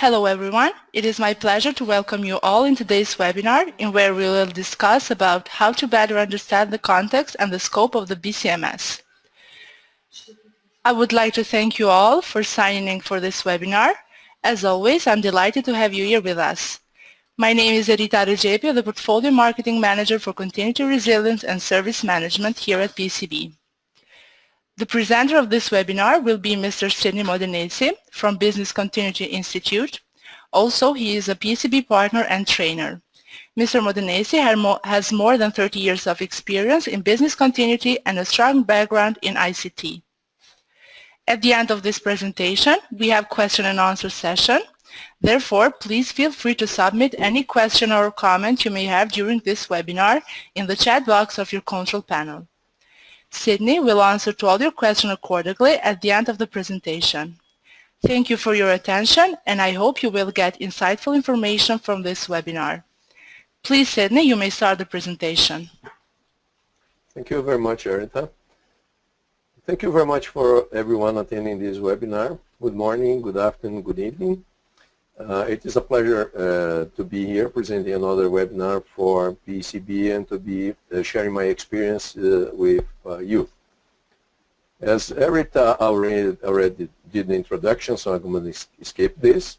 Hello everyone, it is my pleasure to welcome you all in today's webinar in where we will discuss about how to better understand the context and the scope of the BCMS. I would like to thank you all for signing in for this webinar. As always, I'm delighted to have you here with us. My name is Erita Recepio, the Portfolio Marketing Manager for Continuity Resilience and Service Management here at PECB. The presenter of this webinar will be Mr. Sidney Modenesi from Business Continuity Institute. Also, he is a PECB partner and trainer. Mr. Modenesi has more than 30 years of experience in business continuity and a strong background in ICT. At the end of this presentation, we have question and answer session. Therefore, please feel free to submit any question or comment you may have during this webinar in the chat box of your control panel. Sidney will answer to all your questions accordingly at the end of the presentation. Thank you for your attention, and I hope you will get insightful information from this webinar. Please, Sidney, you may start the presentation. Thank you very much, Erita. Thank you very much for everyone attending this webinar. Good morning, good afternoon, good evening. It is a pleasure to be here presenting another webinar for PECB and to be sharing my experience with you. As Erita already did the introduction, so I'm going to skip this.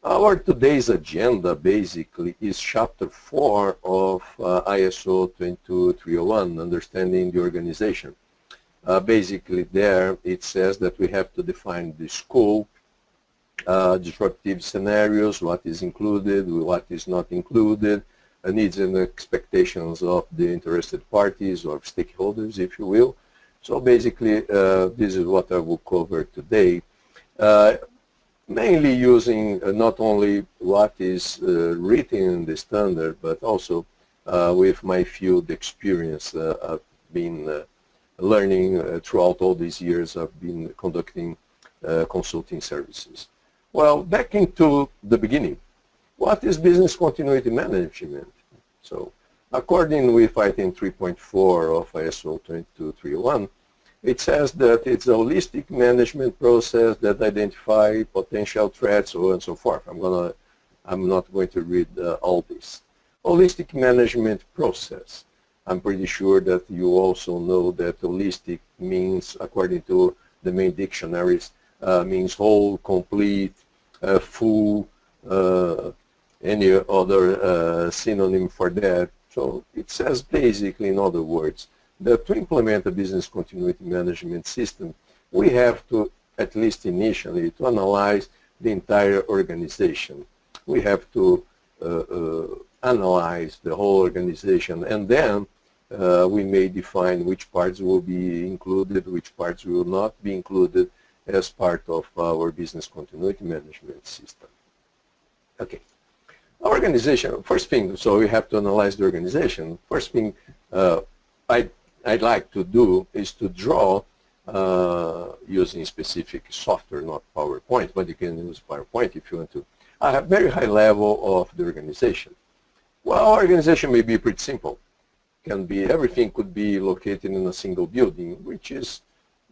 Our today's agenda basically is Chapter 4 of ISO 22301, Understanding the Organization. Basically there it says that we have to define the scope, disruptive scenarios, what is included, what is not included, needs and expectations of the interested parties or stakeholders, if you will. So basically, this is what I will cover today, mainly using not only what is written in the standard, but also with my field experience. I've been learning throughout all these years. I've been conducting consulting services. Well, back into the beginning, what is business continuity management? So, according with item 3.4 of ISO 22301, it says that it's a holistic management process that identifies potential threats, so on and so forth. I'm not going to read all this. Holistic management process. I'm pretty sure that you also know that holistic means, according to the main dictionaries, means whole, complete, full, any other synonym for that. So it says basically, in other words, that to implement a business continuity management system, we have to, at least initially, to analyze the entire organization. We have to analyze the whole organization, and then we may define which parts will be included, which parts will not be included as part of our business continuity management system. Okay. Organization, first thing, so we have to analyze the organization. First thing I'd like to do is to draw using specific software, not PowerPoint, but you can use PowerPoint if you want to. I have very high level of the organization. Well, our organization may be pretty simple. Can be, everything could be located in a single building, which is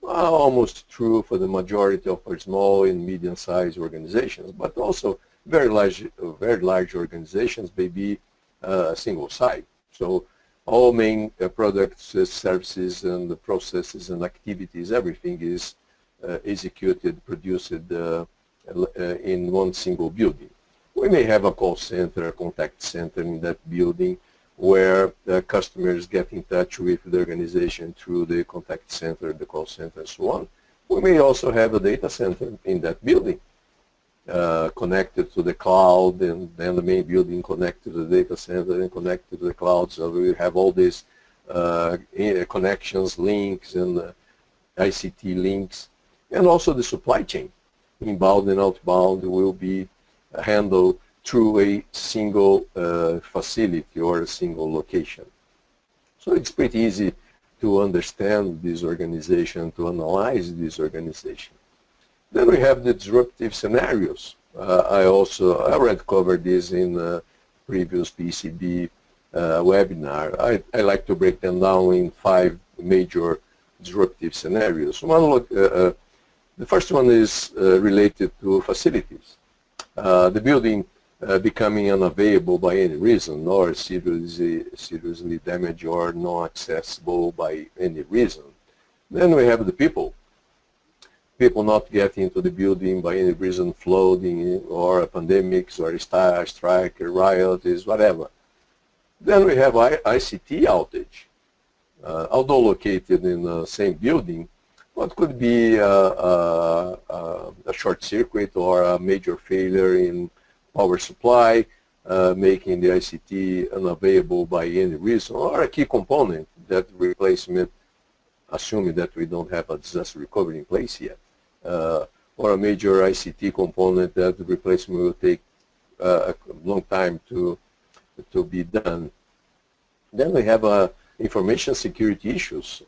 almost true for the majority of our small and medium-sized organizations, but also very large organizations may be a single site. So all main products, services, and the processes and activities, everything is executed, produced in one single building. We may have a call center, a contact center in that building, where the customers get in touch with the organization through the contact center, the call center, and so on. We may also have a data center in that building connected to the cloud, and then the main building connected to the data center and connected to the cloud. So we have all these connections, links, and ICT links, and also the supply chain, inbound and outbound, will be handled through a single facility or a single location. So it's pretty easy to understand this organization, to analyze this organization. Then we have the disruptive scenarios. I already covered this in a previous PECB webinar. I like to break them down in 5 major disruptive scenarios. The first one is related to facilities. The building becoming unavailable by any reason, or seriously damaged or not accessible by any reason. Then we have the people. People not getting into the building by any reason, flooding or pandemics or strike, riots, whatever. Then we have ICT outage. Although located in the same building, what could be a short circuit or a major failure in power supply, making the ICT unavailable by any reason, or a key component that replacement, assuming that we don't have a disaster recovery in place yet, or a major ICT component that the replacement will take a long time to be done. Then we have information security issues,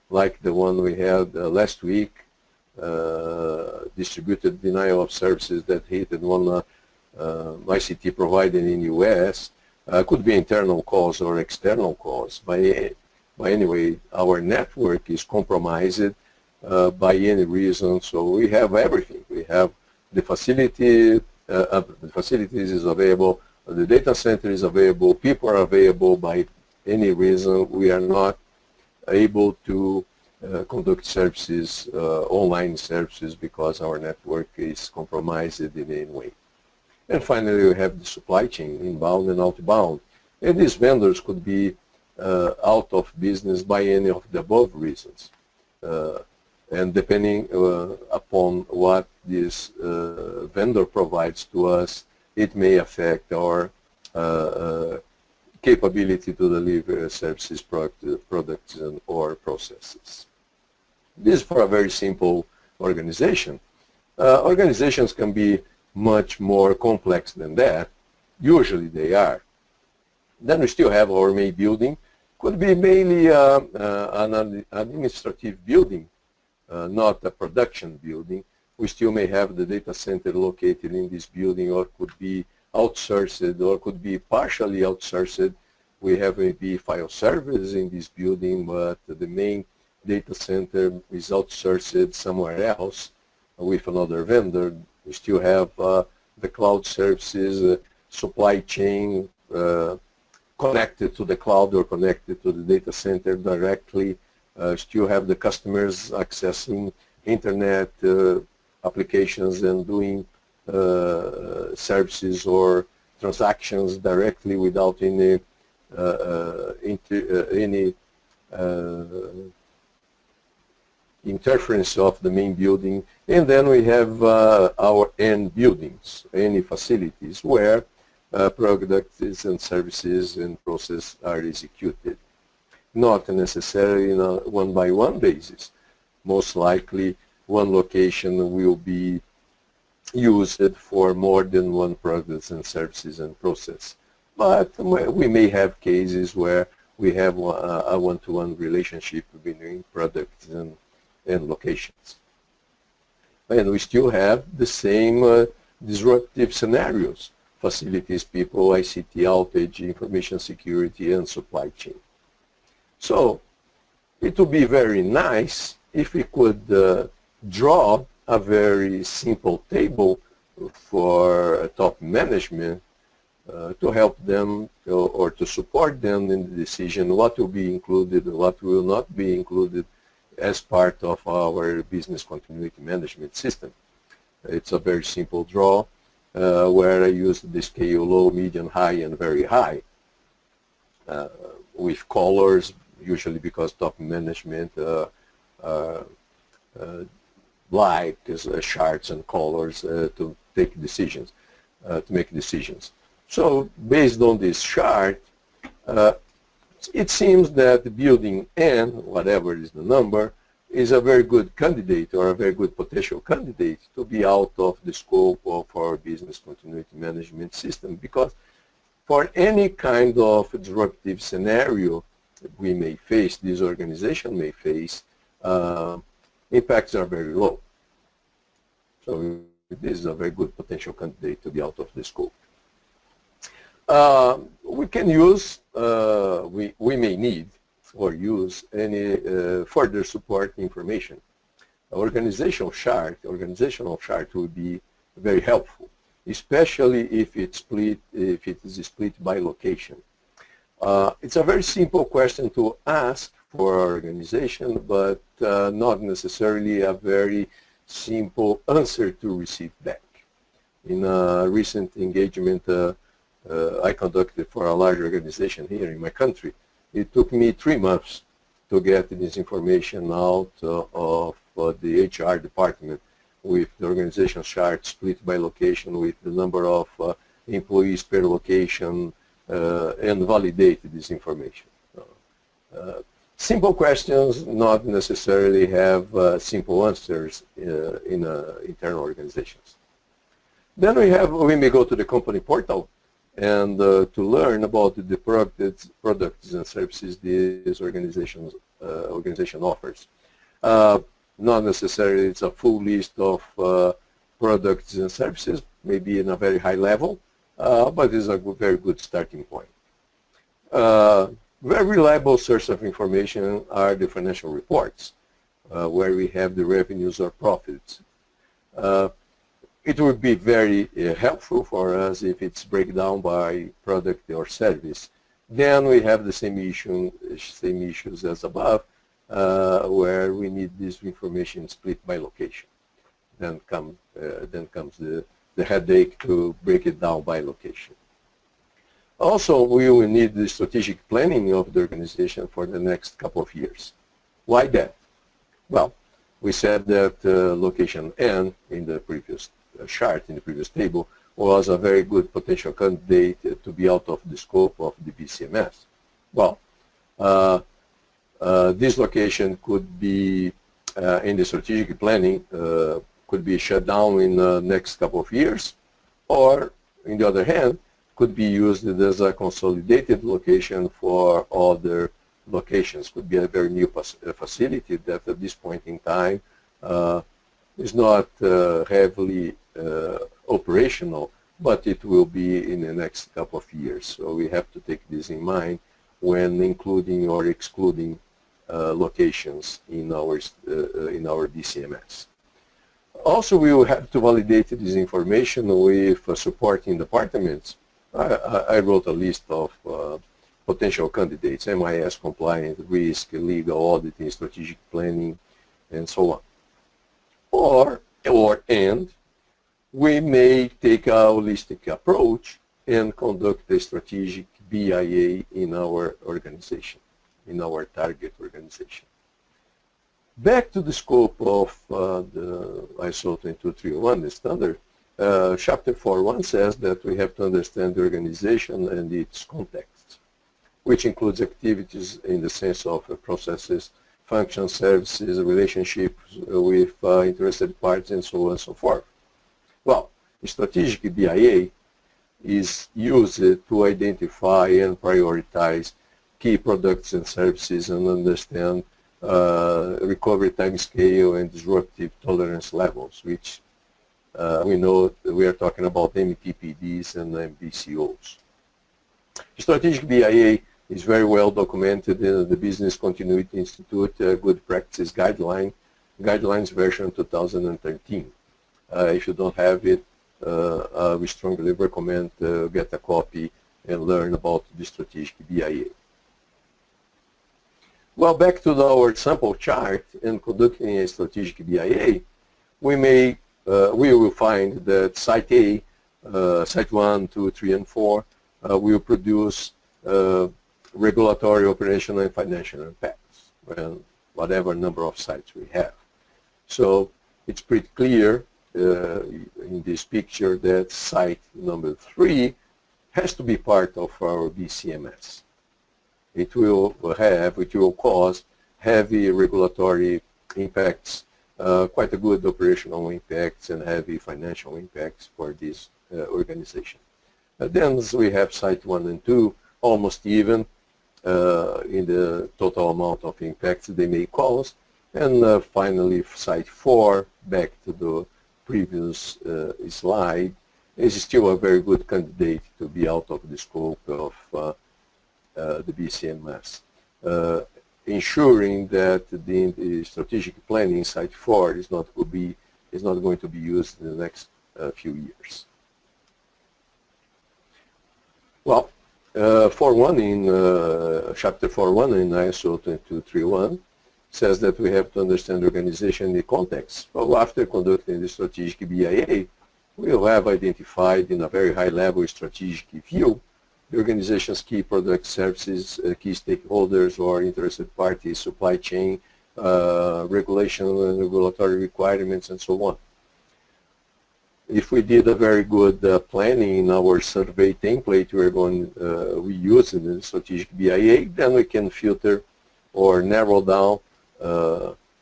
like the one we had last week, distributed denial of services that hit one ICT provider in the US. Could be internal cause or external cause. By anyway, our network is compromised by any reason, so we have everything. We have the facilities is available, the data center is available, people are available. By any reason, we are not able to conduct services, online services, because our network is compromised in any way. And finally, we have the supply chain, inbound and outbound. And these vendors could be out of business by any of the above reasons. And depending upon what this vendor provides to us, it may affect our capability to deliver services, products, or processes. This is for a very simple organization. Organizations can be much more complex than that. Usually they are. Then we still have our main building. Could be mainly an administrative building, not a production building. We still may have the data center located in this building, or could be outsourced, or could be partially outsourced. We have maybe file servers in this building, but the main data center is outsourced somewhere else with another vendor. We still have the cloud services, supply chain connected to the cloud or connected to the data center directly. Still have the customers accessing internet applications and doing services or transactions directly without any interference of the main building. And then we have our end buildings, any facilities where products and services and processes are executed. Not necessarily on a one-by-one basis. Most likely, one location will be used for more than one products and services and process. But we may have cases where we have a one-to-one relationship between products and locations. And we still have the same disruptive scenarios: facilities, people, ICT outage, information security, and supply chain. So it would be very nice if we could draw a very simple table for top management to help them or to support them in the decision what will be included and what will not be included as part of our business continuity management system. It's a very simple draw where I use the scale low, medium, high, and very high with colors, usually because top management like charts and colors to take decisions, to make decisions. So based on this chart, it seems that the building N, whatever is the number, is a very good candidate or a very good potential candidate to be out of the scope of our business continuity management system, because for any kind of disruptive scenario we may face, this organization may face, impacts are very low. So this is a very good potential candidate to be out of the scope. We can use, we may need or use any further support information. Organizational chart will be very helpful. especially if it is split by location. It's a very simple question to ask for our organization, but not necessarily a very simple answer to receive back. In a recent engagement I conducted for a large organization here in my country, it took me 3 months to get this information out of the HR department with the organization chart split by location, with the number of employees per location, and validate this information. Simple questions not necessarily have simple answers in internal organizations. Then we may go to the company portal and to learn about the products and services this organization offers. Not necessarily it's a full list of products and services, maybe in a very high level, but it's a very good starting point. Very reliable source of information are the financial reports, where we have the revenues or profits. It would be very helpful for us if it's breakdown by product or service. Then we have the same issues as above, where we need this information split by location. Then comes the headache to break it down by location. Also, we will need the strategic planning of the organization for the next couple of years. Why that? Well, we said that location N in the previous chart, in the previous table, was a very good potential candidate to be out of the scope of the BCMS. Well, this location could be, in the strategic planning, could be shut down in the next couple of years, or, on the other hand, could be used as a consolidated location for other locations. Could be a very new facility that at this point in time is not heavily operational, but it will be in the next couple of years. So we have to take this in mind when including or excluding locations in our BCMS. Also, we will have to validate this information with supporting departments. I wrote a list of potential candidates: MIS compliant, risk, legal, auditing, strategic planning, and so on. And we may take a holistic approach and conduct a strategic BIA in our organization, in our target organization. Back to the scope of the ISO 22301, the standard, Chapter 4.1 says that we have to understand the organization and its context, which includes activities in the sense of processes, functions, services, relationships with interested parties, and so on and so forth. Well, strategic BIA is used to identify and prioritize key products and services and understand recovery time scale and disruptive tolerance levels, which we know that we are talking about MTPDs and MBCOs. Strategic BIA is very well documented in the Business Continuity Institute Good Practices Guidelines version 2013. If you don't have it, we strongly recommend get a copy and learn about the strategic BIA. Well, back to our sample chart and conducting a strategic BIA, we will find that Site A, Site 1, 2, 3, and 4 will produce regulatory, operational, and financial impacts, well, whatever number of sites we have. So it's pretty clear in this picture that site number 3 has to be part of our BCMS. It will cause heavy regulatory impacts, quite a good operational impacts, and heavy financial impacts for this organization. Then we have Site 1 and 2, almost even in the total amount of impacts they may cause. And finally, Site 4, back to the previous slide, is still a very good candidate to be out of the scope of the BCMS, ensuring that the strategic planning Site 4 is not going to be used in the next few years. 4.1 in Chapter 4.1 in ISO 2231 says that we have to understand the organization in the context. So after conducting the strategic BIA, we will have identified in a very high level strategic view the organization's key product services, key stakeholders or interested parties, supply chain, regulation and regulatory requirements, and so on. If we did a very good planning in our survey template we use in the strategic BIA, then we can filter or narrow down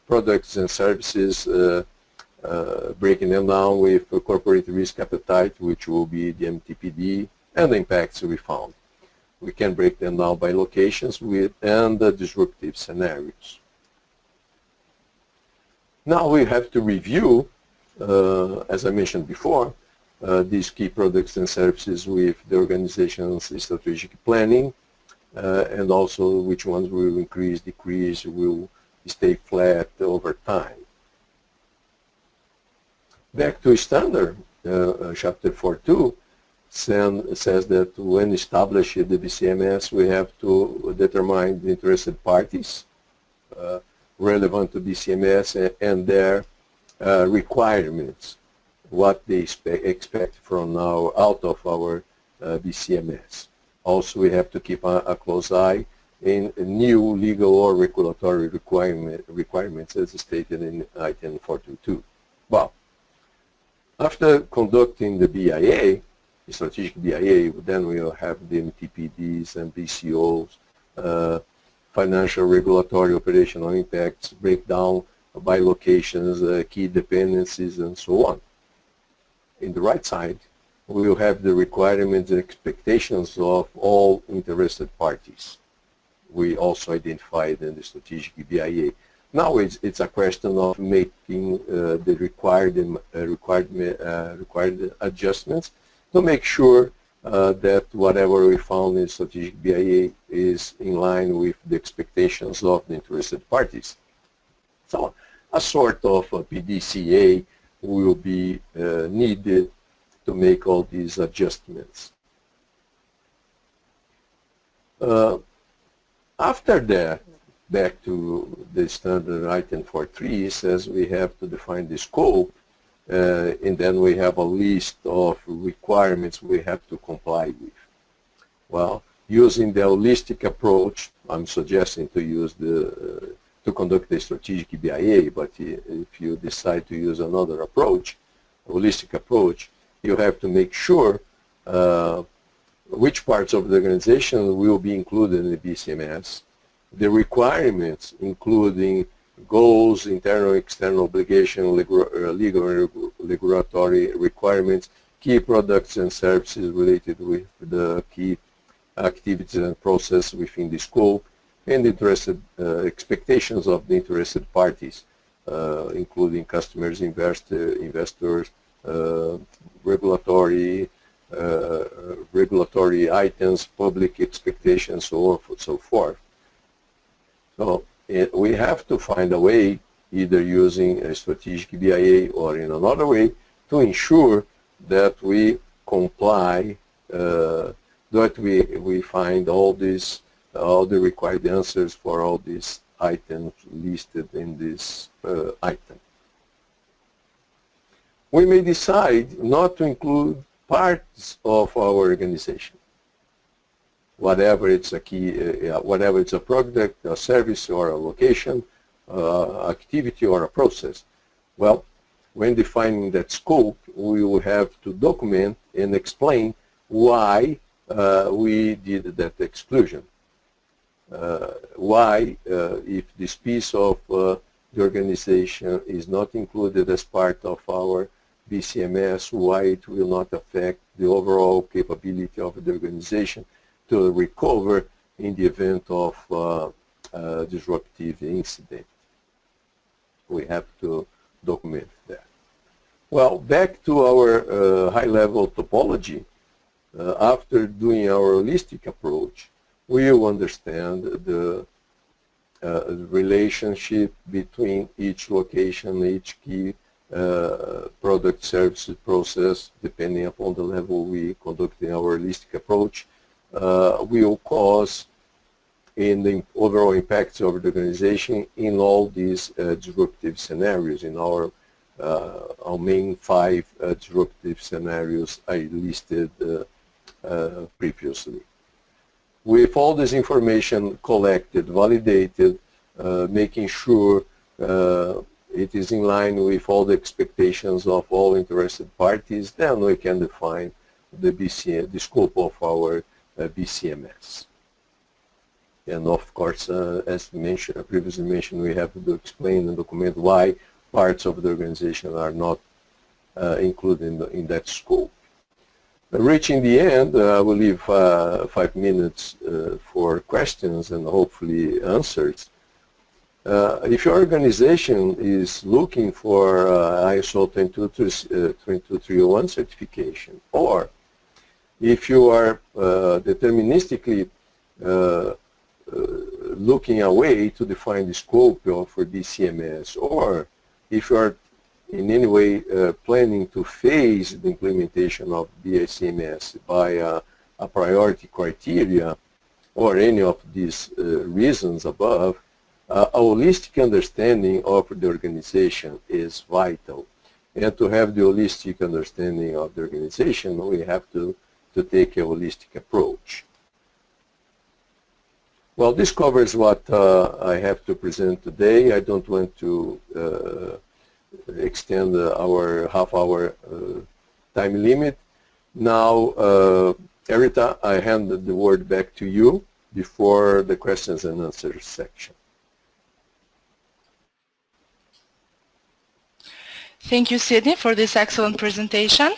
products and services, breaking them down with corporate risk appetite, which will be the MTPD, and the impacts we found. We can break them down by locations and the disruptive scenarios. Now we have to review, as I mentioned before, these key products and services with the organization's strategic planning, and also which ones will increase, decrease, will stay flat over time. Back to standard, Chapter 4.2 says that when establishing the BCMS, we have to determine the interested parties relevant to BCMS and their requirements, what they expect from now out of our BCMS. Also, we have to keep a close eye in new legal or regulatory requirements as stated in item 422. Well, after conducting the BIA, the strategic BIA, then we will have the MTPDs and BCOs, financial, regulatory, operational impacts, breakdown by locations, key dependencies, and so on. In the right side, we will have the requirements and expectations of all interested parties. We also identified in the strategic BIA. Now it's a question of making the required adjustments to make sure that whatever we found in strategic BIA is in line with the expectations of the interested parties. So a sort of a PDCA will be needed to make all these adjustments. After that, back to the standard item 4.3, it says we have to define the scope, and then we have a list of requirements we have to comply with. Well, using the holistic approach, I'm suggesting to use to conduct the strategic BIA, but if you decide to use another approach, holistic approach, you have to make sure which parts of the organization will be included in the BCMS, the requirements including goals, internal, external obligation, legal and regulatory requirements, key products and services related with the key activities and process within the scope, and interested expectations of the interested parties, including customers, investors, regulatory items, public expectations, so on and so forth. So we have to find a way, either using a strategic BIA or in another way, to ensure that we comply, that we find all the required answers for all these items listed in this item. We may decide not to include parts of our organization, whatever it's a key, whatever it's a product, a service, or a location, activity, or a process. Well, when defining that scope, we will have to document and explain why we did that exclusion. Why, if this piece of the organization is not included as part of our BCMS, why it will not affect the overall capability of the organization to recover in the event of a disruptive incident. We have to document that. Well, back to our high-level topology, after doing our holistic approach, we will understand the relationship between each location, each key product, service, process, depending upon the level we conduct in our holistic approach, will cause in the overall impacts of the organization in all these disruptive scenarios. In our main 5 disruptive scenarios I listed previously. With all this information collected, validated, making sure it is in line with all the expectations of all interested parties, then we can define the scope of our BCMS. And of course, as previously mentioned, we have to explain and document why parts of the organization are not included in that scope. Reaching the end, I will leave 5 minutes for questions and hopefully answers. If your organization is looking for ISO 22301 certification, or if you are deterministically looking a way to define the scope for BCMS, or if you are in any way planning to phase the implementation of BCMS by a priority criteria, or any of these reasons above, a holistic understanding of the organization is vital. And to have the holistic understanding of the organization, we have to take a holistic approach. Well, this covers what I have to present today. I don't want to extend our half-hour time limit. Now, Erita, I hand the word back to you before the questions and answers section. Thank you, Sidney, for this excellent presentation.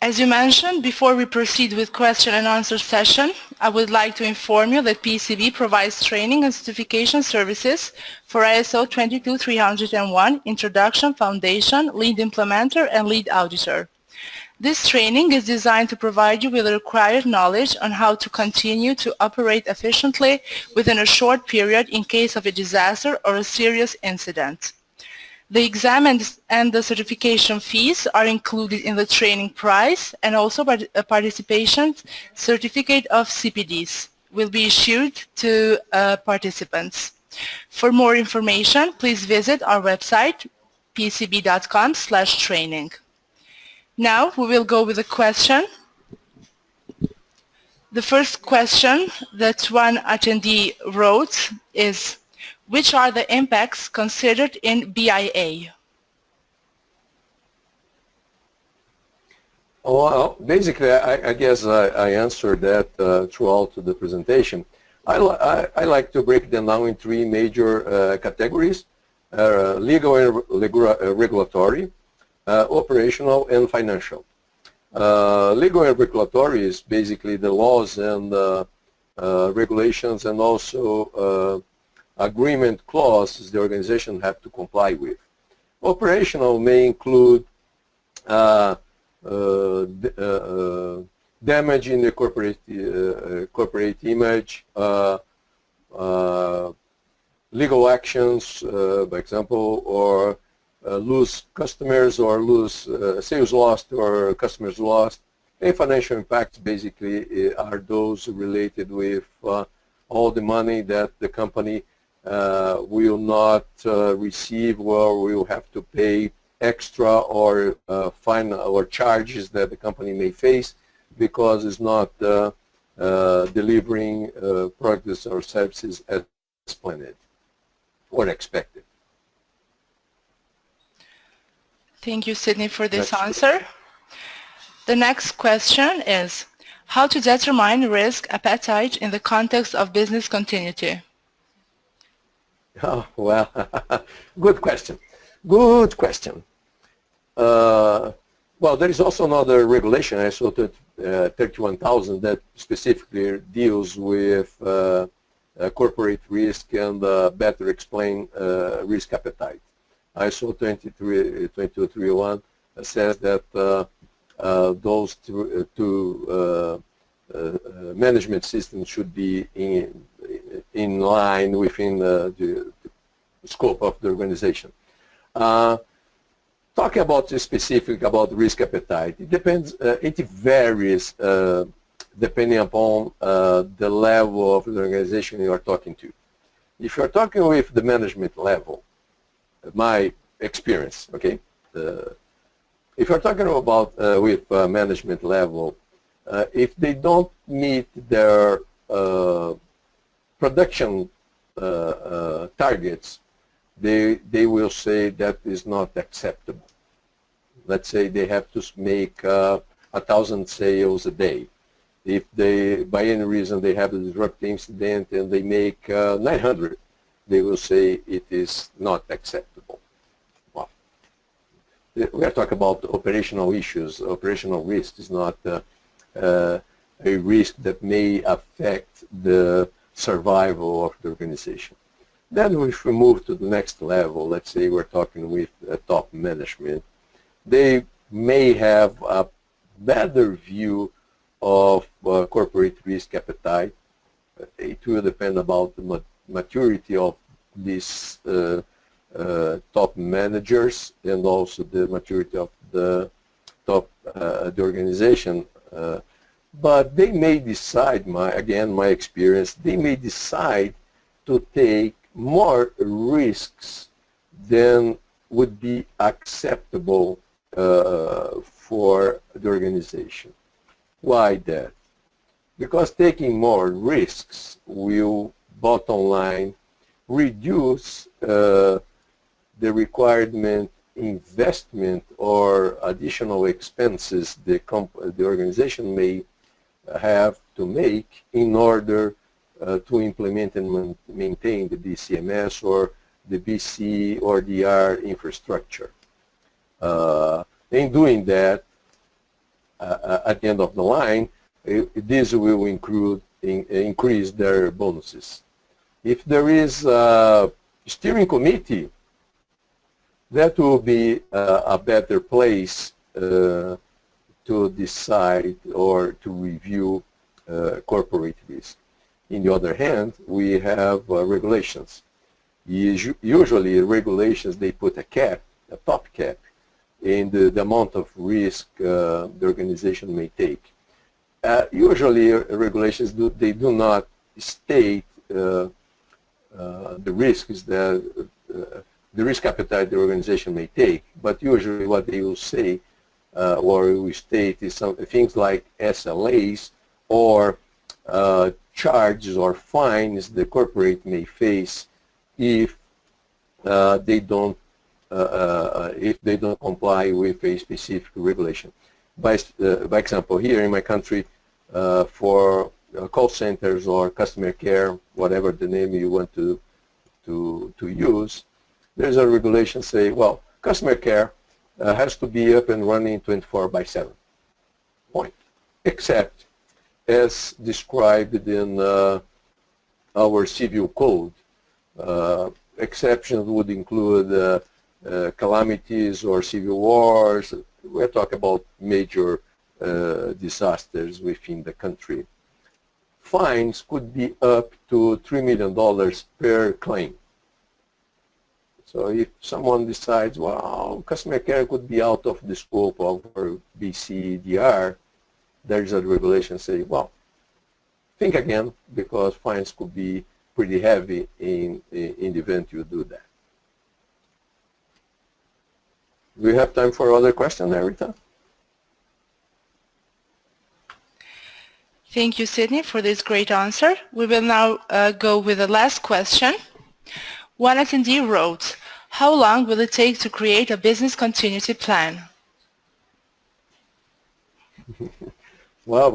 As you mentioned, before we proceed with question and answer session, I would like to inform you that PECB provides training and certification services for ISO 22301 Introduction, Foundation, Lead Implementer, and Lead Auditor. This training is designed to provide you with the required knowledge on how to continue to operate efficiently within a short period in case of a disaster or a serious incident. The exam and the certification fees are included in the training price, and also a participation certificate of CPDs will be issued to participants. For more information, please visit our website, pecb.com/training. Now we will go with a question. The first question that one attendee wrote is, which are the impacts considered in BIA? Well, basically, I guess I answered that throughout the presentation. I like to break them down in 3 major categories: legal and regulatory, operational, and financial. Legal and regulatory is basically the laws and regulations, and also agreement clauses the organization have to comply with. Operational may include damage in the corporate image, legal actions, by example, or lose customers, or lose sales lost or customers lost. And financial impacts basically are those related with all the money that the company will not receive, or will have to pay extra, or fine or charges that the company may face because it's not delivering products or services as planned or expected. Thank you, Sidney, for this answer. The next question is, how to determine risk appetite in the context of business continuity? Oh, well, good question. Good question. Well, there is also another regulation, ISO 31000, that specifically deals with corporate risk and better explain risk appetite. ISO 22301 says that those two management systems should be in line within the scope of the organization. Talking about the specific about risk appetite, it depends. It varies depending upon the level of the organization you are talking to. If you're talking with the management level, my experience, okay? If you're talking about with management level, if they don't meet their production targets, they will say that is not acceptable. Let's say they have to make 1,000 sales a day. If they, by any reason, they have a disruptive incident and they make 900, they will say it is not acceptable. Well, we are talking about operational issues. Operational risk is not a risk that may affect the survival of the organization. Then if we move to the next level, let's say we're talking with top management, they may have a better view of corporate risk appetite. It will depend about the maturity of these top managers and also the maturity of the top the organization. But they may decide, again, my experience, they may decide to take more risks than would be acceptable for the organization. Why that? Because taking more risks will, bottom line, reduce the requirement investment or additional expenses the organization may have to make in order to implement and maintain the BCMS or the BC or DR infrastructure. In doing that, at the end of the line, this will increase their bonuses. If there is a steering committee, that will be a better place to decide or to review corporate risk. On the other hand, we have regulations. Usually regulations, they put a cap, a top cap, in the amount of risk the organization may take. Usually regulations, they do not state the risks that the risk appetite the organization may take, but usually what they will say or will state is things like SLAs or charges or fines the corporate may face if they don't comply with a specific regulation. By example, here in my country, for call centers or customer care, whatever the name you want to use, there's a regulation say, well, customer care has to be up and running 24/7. Point. Except as described in our civil code. Exceptions would include calamities or civil wars. We're talking about major disasters within the country. Fines could be up to $3 million per claim. So if someone decides, well, customer care could be out of the scope of our BCDR, there's a regulation saying, well, think again, because fines could be pretty heavy in the event you do that. Do we have time for other questions, Erika? Thank you, Sidney, for this great answer. We will now go with the last question. One attendee wrote, how long will it take to create a business continuity plan? Well,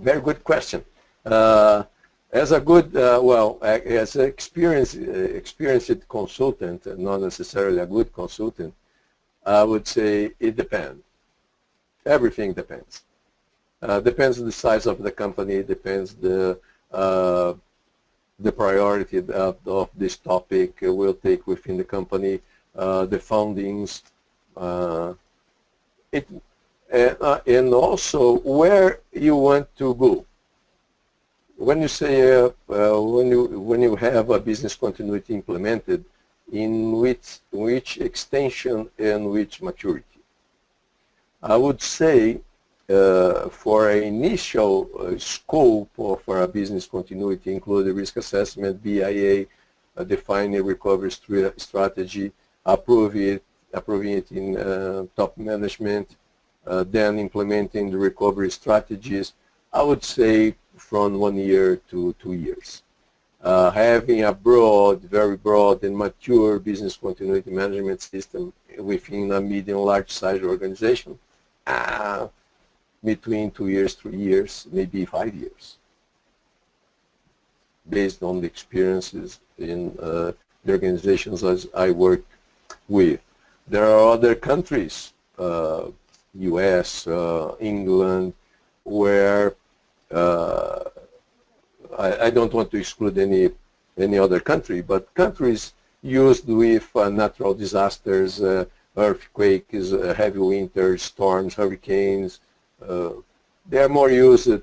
very good question. As a good, as an experienced consultant, not necessarily a good consultant, I would say it depends. Everything depends. Depends on the size of the company, depends the priority of this topic will take within the company, the foundings, and also where you want to go. When you say when you have a business continuity implemented, in which extension and which maturity? I would say for an initial scope for a business continuity include the risk assessment, BIA, define a recovery strategy, approving it in top management, then implementing the recovery strategies, I would say from 1 year to 2 years. Having a very broad and mature business continuity management system within a medium large size organization, between 2 years, 3 years, maybe 5 years, based on the experiences in the organizations as I work with. There are other countries, US, England, where I don't want to exclude any other country, but countries used with natural disasters, earthquakes, heavy winters, storms, hurricanes, they are more used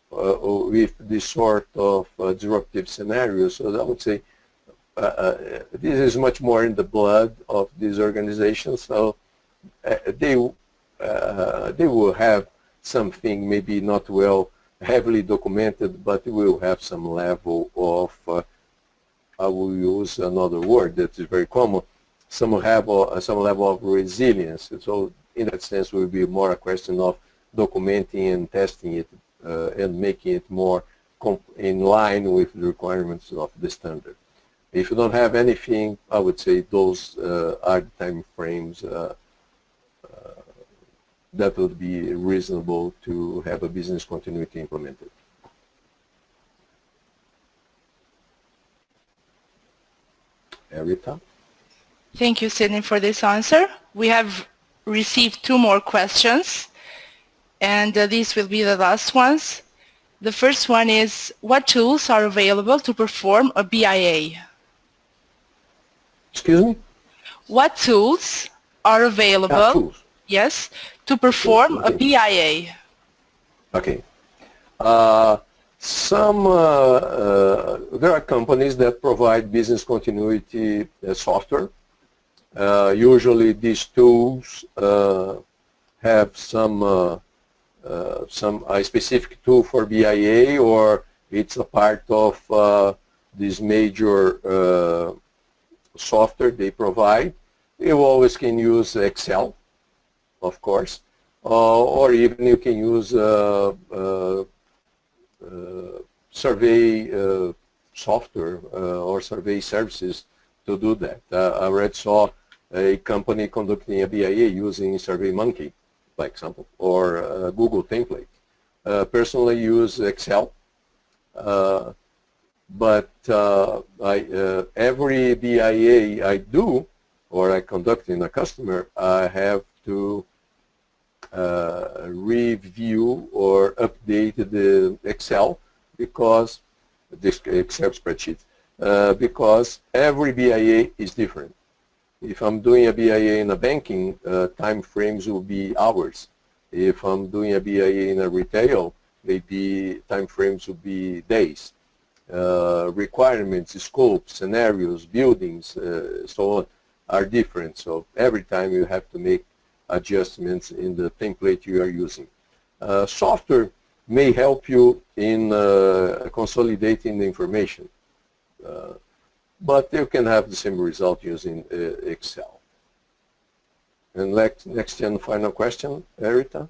with this sort of disruptive scenarios. So I would say this is much more in the blood of these organizations. So they will have something maybe not well heavily documented, but it will have some level of, I will use another word that is very common, some level of resilience. So in that sense, it will be more a question of documenting and testing it and making it more in line with the requirements of the standard. If you don't have anything, I would say those are the time frames that would be reasonable to have a business continuity implemented. Erita? Thank you, Sidney, for this answer. We have received 2 more questions, and these will be the last ones. The first one is, what tools are available to perform a BIA? Excuse me? What tools are available, tools. Yes, to perform a BIA? Okay. There are companies that provide business continuity software. Usually these tools have a specific tool for BIA, or it's a part of this major software they provide. You always can use Excel, of course, or even you can use survey software or survey services to do that. I already saw a company conducting a BIA using SurveyMonkey, for example, or Google template. Personally use Excel, but every BIA I do or I conduct in a customer, I have to review or update the Excel, because this Excel spreadsheet, because every BIA is different. If I'm doing a BIA in a banking, time frames will be hours. If I'm doing a BIA in a retail, maybe time frames will be days. Requirements, scope, scenarios, buildings, so on are different. So every time you have to make adjustments in the template you are using. Software may help you in consolidating the information, but you can have the same result using Excel. And next and final question, Erita.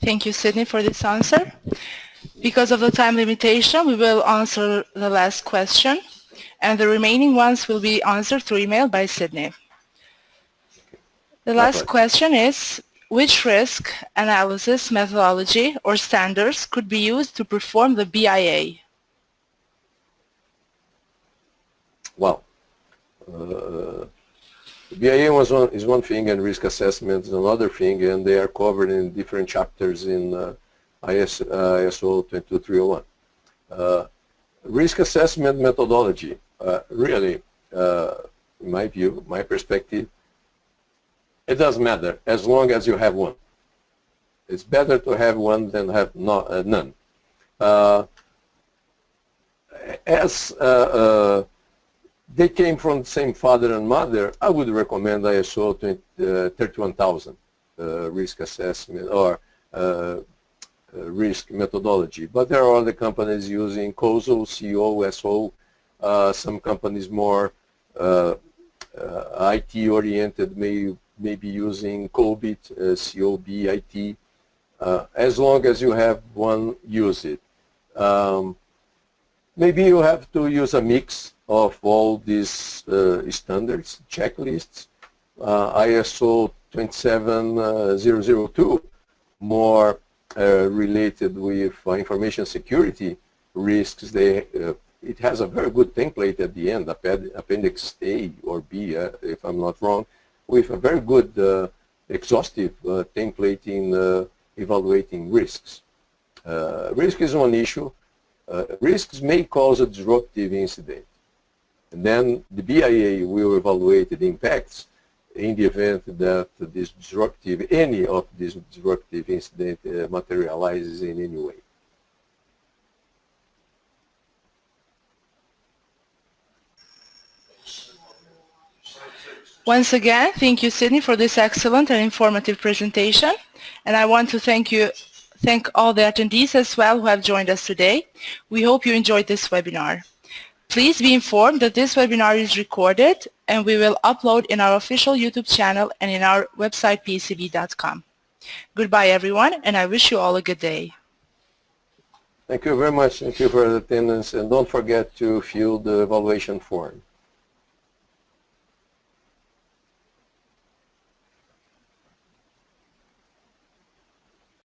Thank you, Sidney, for this answer. Because of the time limitation, we will answer the last question, and the remaining ones will be answered through email by Sidney. The last question is, which risk analysis methodology or standards could be used to perform the BIA? Well, BIA is one thing, and risk assessment is another thing, and they are covered in different chapters in ISO 22301. Risk assessment methodology, really, in my view, my perspective, it doesn't matter as long as you have one. It's better to have one than have none. As they came from the same father and mother, I would recommend ISO 31000 risk assessment, or risk methodology. But there are other companies using COSO, CO, SO, some companies more IT-oriented may be using COBIT, COBIT. As long as you have one, use it. Maybe you have to use a mix of all these standards, checklists. ISO 27002, more related with information security risks. It has a very good template at the end, Appendix A or B, if I'm not wrong, with a very good exhaustive template in evaluating risks. Risk is one issue. Risks may cause a disruptive incident. And then the BIA will evaluate the impacts in the event that any of these disruptive incident materializes in any way. Once again, thank you, Sidney, for this excellent and informative presentation. And I want to thank all the attendees as well who have joined us today. We hope you enjoyed this webinar. Please be informed that this webinar is recorded and we will upload in our official YouTube channel and in our website pecb.com. Goodbye everyone, and I wish you all a good day. Thank you very much. Thank you for the attendance, and don't forget to fill the evaluation form.